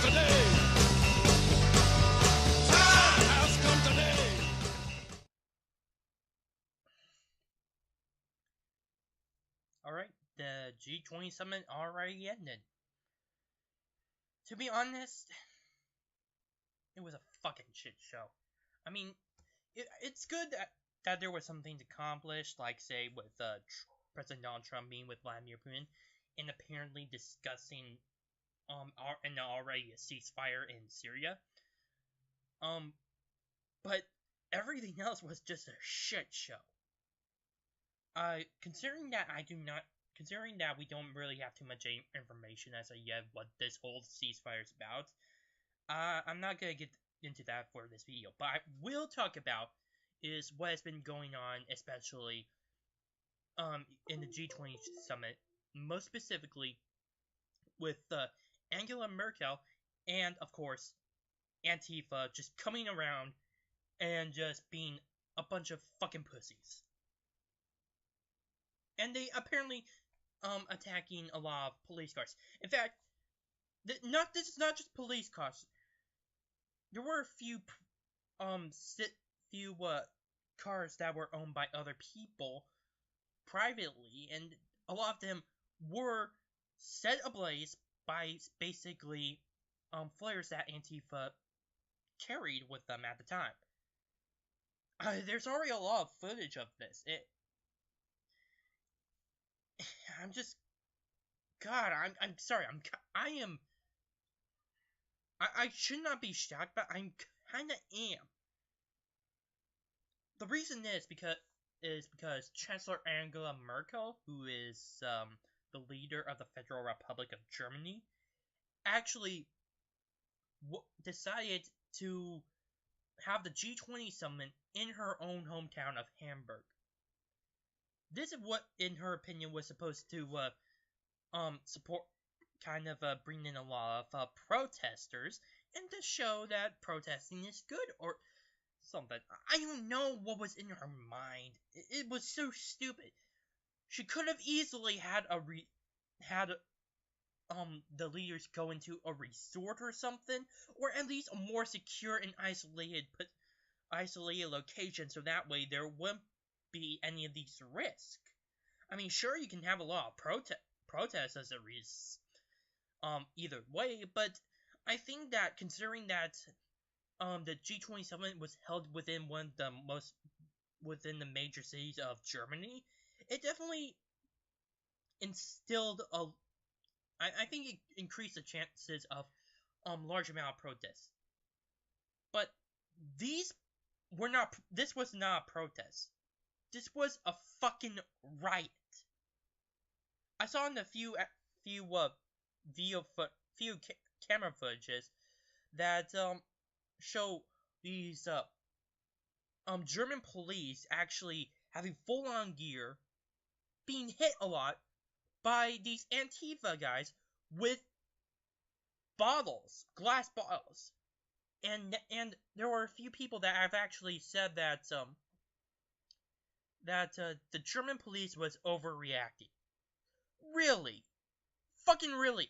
today. Time has come today. Alright, the G20 summit already ended. To be honest, it was a fucking shit show. I mean, it's good that there was some things accomplished, like, say, with President Donald Trump meeting with Vladimir Putin and apparently discussing an already a ceasefire in Syria. But everything else was just a shit show. Considering that we don't really have too much information as of yet what this whole ceasefire is about, I'm not gonna get into that for this video. But I will talk about is what has been going on, especially in the G20 summit, most specifically with Angela Merkel and, of course, Antifa just coming around and just being a bunch of fucking pussies. And they apparently attacking a lot of police cars. In fact, this is not just police cars. There were a few cars that were owned by other people privately, and a lot of them were set ablaze by basically flares that Antifa carried with them at the time. There's already a lot of footage of this. I'm just, God, I'm sorry. I should not be shocked, but I'm kinda am. The reason is because Chancellor Angela Merkel, who is the leader of the Federal Republic of Germany, actually decided to have the G20 summit in her own hometown of Hamburg. This is what, in her opinion, was supposed to support, kind of bring in a lot of protesters, and to show that protesting is good or something. I don't know what was in her mind. It was so stupid. She could have easily had the leaders go into a resort or something, or at least a more secure and isolated location, so that way there wouldn't be any of these risks. I mean, sure, you can have a lot of protests as a either way, but I think that considering that the G20 summit was held within within the major cities of Germany, it definitely instilled I think it increased the chances of large amount of protests. But this was not a protest. This was a fucking riot. I saw in a few camera footages that show these German police actually having full-on gear, being hit a lot by these Antifa guys with glass bottles, and there were a few people that have actually said that the German police was overreacting. Really, fucking really,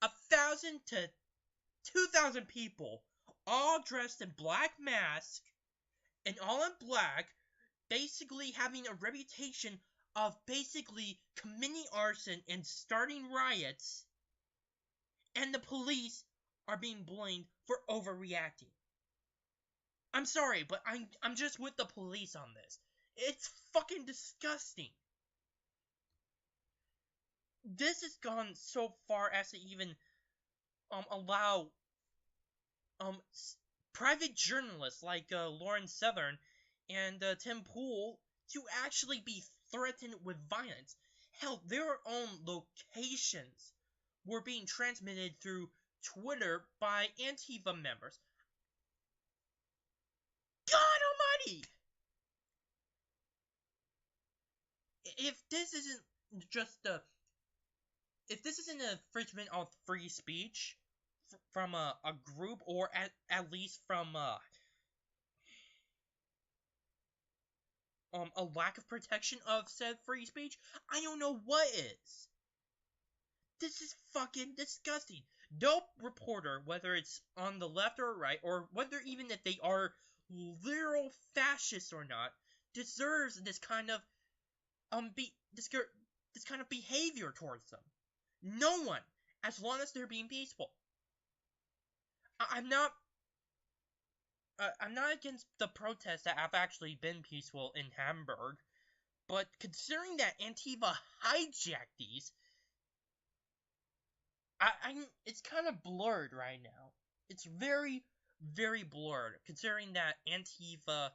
1,000 to 2,000 people, all dressed in black masks and all in black, basically having a reputation of basically committing arson and starting riots, and the police are being blamed for overreacting. I'm sorry, but I'm just with the police on this. It's fucking disgusting. This has gone so far as to even allow private journalists like Lauren Southern and Tim Pool to actually be threatened with violence. Hell, their own locations were being transmitted through Twitter by Antifa members. God almighty! If this isn't an infringement of free speech from a group, or at least from a lack of protection of said free speech, I don't know what is. This is fucking disgusting. No reporter, whether it's on the left or right, or whether even if they are literal fascists or not, deserves this kind of this kind of behavior towards them. No one, as long as they're being peaceful. I'm not. I'm not against the protests that have actually been peaceful in Hamburg, but considering that Antifa hijacked these, it's kind of blurred right now. It's very, very blurred, considering that Antifa,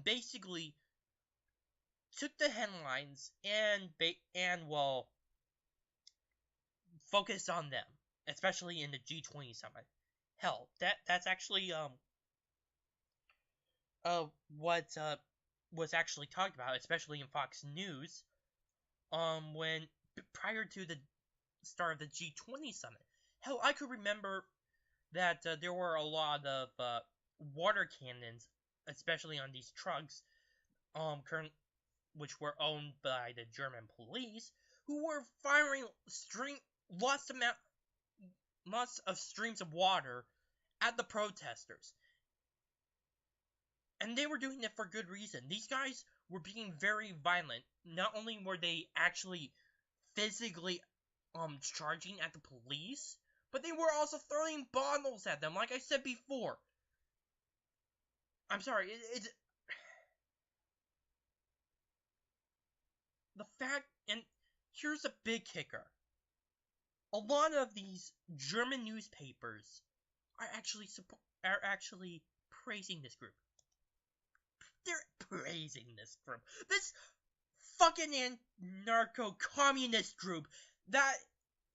basically took the headlines and well, focused on them, especially in the G20 summit. Hell, that's actually what was actually talked about, especially in Fox News, when prior to the start of the G20 summit. Hell, I could remember that there were a lot of water cannons, especially on these trucks, which were owned by the German police, who were firing lots of streams of water at the protesters. And they were doing it for good reason. These guys were being very violent. Not only were they actually physically charging at the police, but they were also throwing bottles at them, like I said before. I'm sorry, it's the fact, and here's a big kicker. A lot of these German newspapers are actually praising this group. They're praising this group. This fucking anarcho-communist group that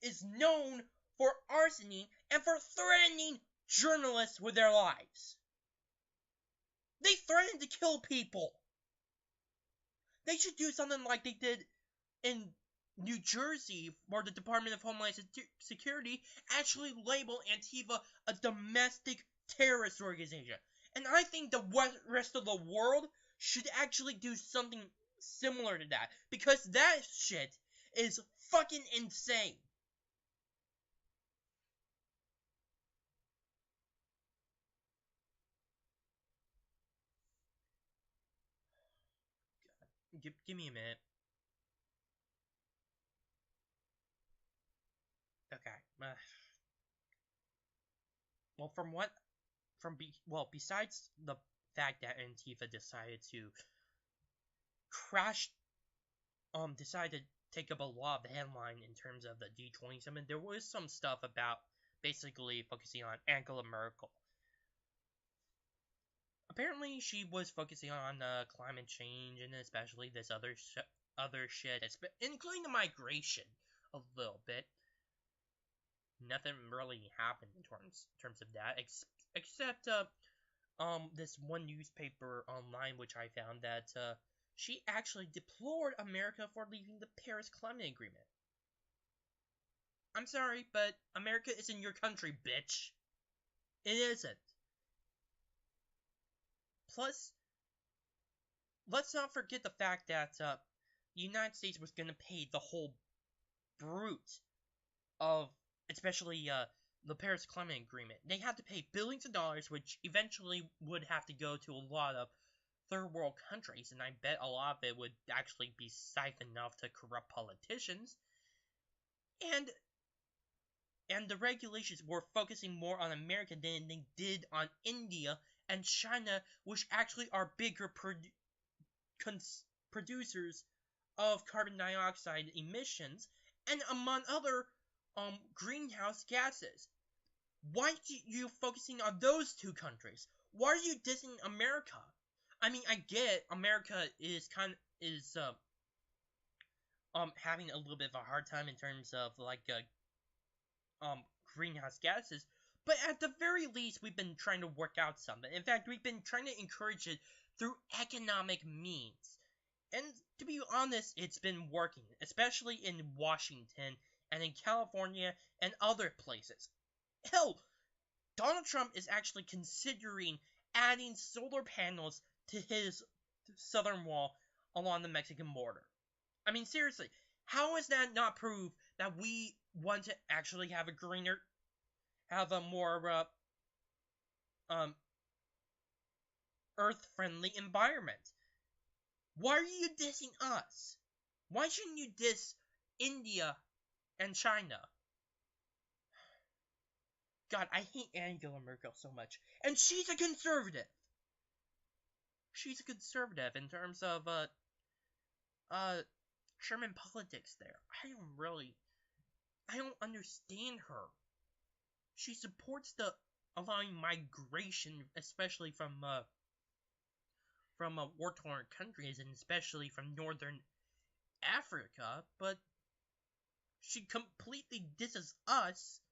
is known for arsoning and for threatening journalists with their lives. They threaten to kill people. They should do something like they did in New Jersey, where the Department of Homeland Security actually labeled Antifa a domestic terrorist organization. And I think the rest of the world should actually do something similar to that, because that shit is fucking insane. Give me a minute. Okay. Besides the fact that Antifa decided to decided to take up a lot of the headline in terms of the G20 summit, there was some stuff about basically focusing on Angela Merkel. Apparently, she was focusing on climate change and especially this other shit, including the migration a little bit. Nothing really happened in terms of that, except this one newspaper online which I found that she actually deplored America for leaving the Paris Climate Agreement. I'm sorry, but America isn't your country, bitch. It isn't. Plus, let's not forget the fact that the United States was going to pay the whole brute of, especially the Paris Climate Agreement. They had to pay billions of dollars, which eventually would have to go to a lot of third world countries, and I bet a lot of it would actually be siphoned off to corrupt politicians. And the regulations were focusing more on America than they did on India and China, which actually are bigger producers of carbon dioxide emissions, and among other greenhouse gases. Why are you focusing on those two countries? Why are you dissing America? I mean, I get America is having a little bit of a hard time in terms of greenhouse gases, but at the very least, we've been trying to work out something. In fact, we've been trying to encourage it through economic means. And to be honest, it's been working, especially in Washington and in California and other places. Hell, Donald Trump is actually considering adding solar panels to his southern wall along the Mexican border. I mean, seriously, how is that not proof that we want to actually have a more Earth-friendly environment. Why are you dissing us? Why shouldn't you diss India and China? God, I hate Angela Merkel so much. And she's a conservative. She's a conservative in terms of, German politics there. I don't understand her. She supports the allowing migration, especially from war-torn countries, and especially from northern Africa, but she completely disses us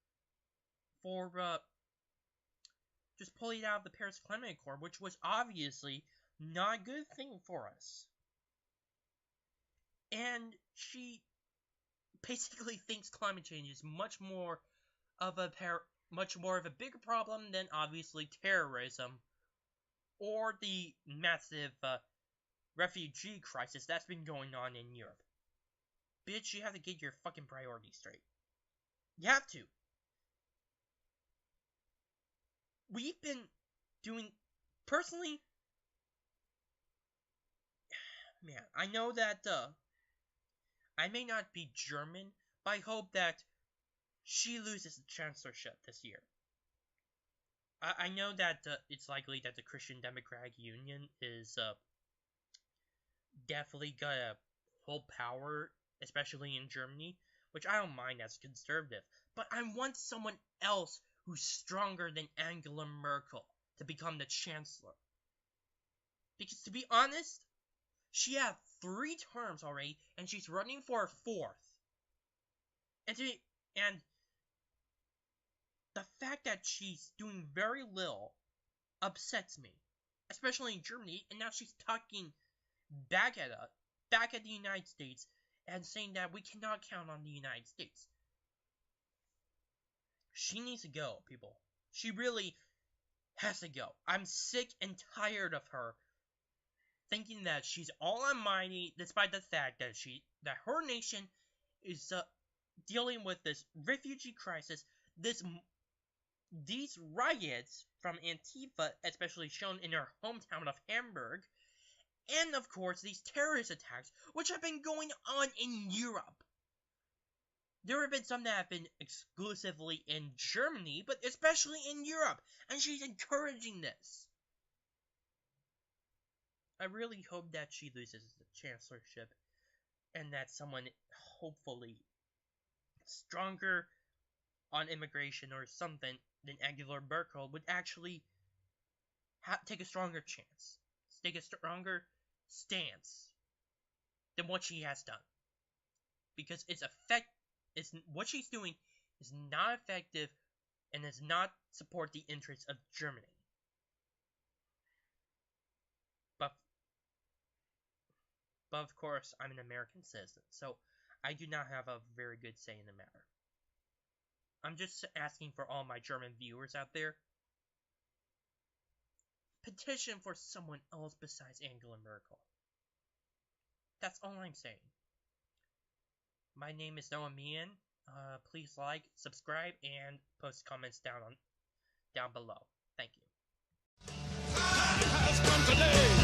for just pulling out of the Paris Climate Accord, which was obviously not a good thing for us. And she basically thinks climate change is much more of a bigger problem than obviously terrorism or the massive refugee crisis that's been going on in Europe. Bitch, you have to get your fucking priorities straight. You have to. We've been doing, personally, man, I know that, I may not be German, but I hope that she loses the chancellorship this year. I know that it's likely that the Christian Democratic Union is definitely gonna hold power, especially in Germany, which I don't mind as conservative. But I want someone else who's stronger than Angela Merkel to become the chancellor. Because to be honest, she had 3 terms already, and she's running for a 4th. And the fact that she's doing very little upsets me, especially in Germany, and now she's talking back at the United States, and saying that we cannot count on the United States. She needs to go, people. She really has to go. I'm sick and tired of her thinking that she's all almighty, despite the fact that her nation is dealing with this refugee crisis, these riots from Antifa, especially shown in her hometown of Hamburg, and of course these terrorist attacks, which have been going on in Europe. There have been some that have been exclusively in Germany, but especially in Europe, and she's encouraging this. I really hope that she loses the chancellorship, and that someone, hopefully, stronger on immigration or something than Angela Merkel would actually take a stronger chance, take a stronger stance than what she has done. Because what she's doing is not effective and does not support the interests of Germany. But of course, I'm an American citizen, so I do not have a very good say in the matter. I'm just asking for all my German viewers out there, petition for someone else besides Angela Merkel. That's all I'm saying. My name is Noah Meehan. Please like, subscribe, and post comments down below. Thank you. Time has come today.